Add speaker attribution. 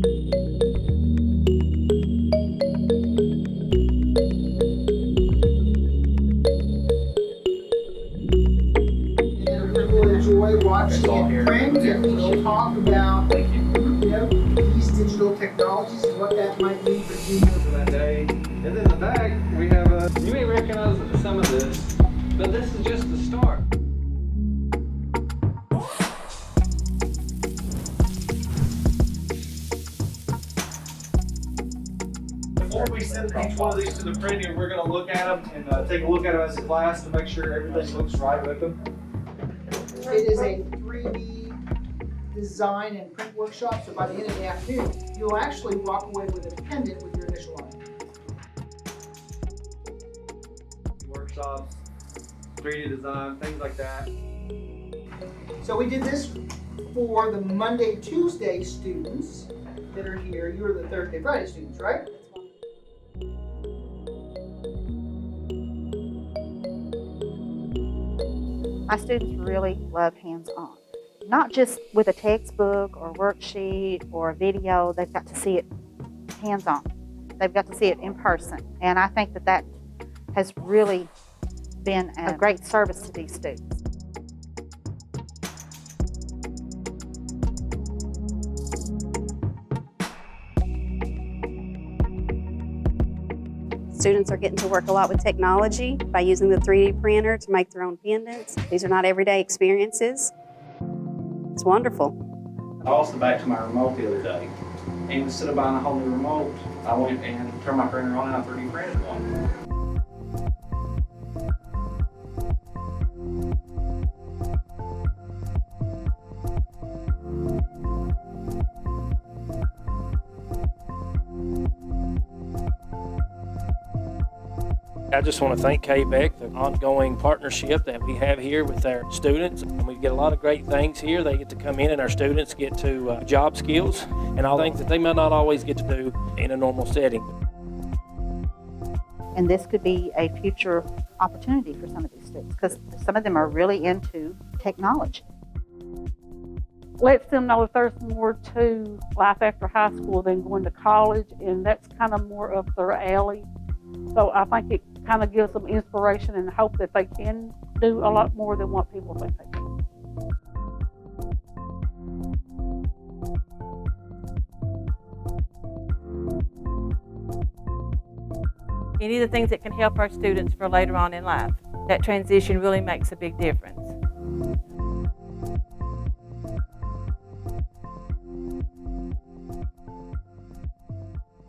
Speaker 1: Really enjoy watching it print, and we'll talk about these digital technologies and what that might mean for juniors.
Speaker 2: For that day. And then in the back, we have you may recognize some of this, but this is just the start. Before we send each one of these to the printer, we're going to look at them and take a look at them as a class to make sure everything looks right with them.
Speaker 1: It is a 3D design and print workshop, so by the end of the afternoon, you'll actually walk away with a pendant with your initial on it.
Speaker 2: Workshops, 3D design, things like that.
Speaker 1: So we did this for the Monday, Tuesday students that are here. You are the Thursday, Friday students, right?
Speaker 3: My students really love hands-on. Not just with a textbook or worksheet or a video, they've got to see it hands-on. They've got to see it in person. And I think that that has really been a great service to these students.
Speaker 4: Students are getting to work a lot with technology by using the 3D printer to make their own pendants. These are not everyday experiences. It's wonderful.
Speaker 2: I lost the back to my remote the other day. And instead of buying a whole new remote, I went and turned my printer on and I 3D printed one.
Speaker 5: I just want to thank KVEC for the ongoing partnership that we have here with our students. And we get a lot of great things here. They get to come in and our students get to job skills and all things that they might not always get to do in a normal setting.
Speaker 3: And this could be a future opportunity for some of these students because some of them are really into technology.
Speaker 6: Lets them know if there's more to life after high school than going to college, and that's kind of more up their alley. So I think it kind of gives them inspiration and hope that they can do a lot more than what people think they can.
Speaker 7: Any of the things that can help our students for later on in life. That transition really makes a big difference.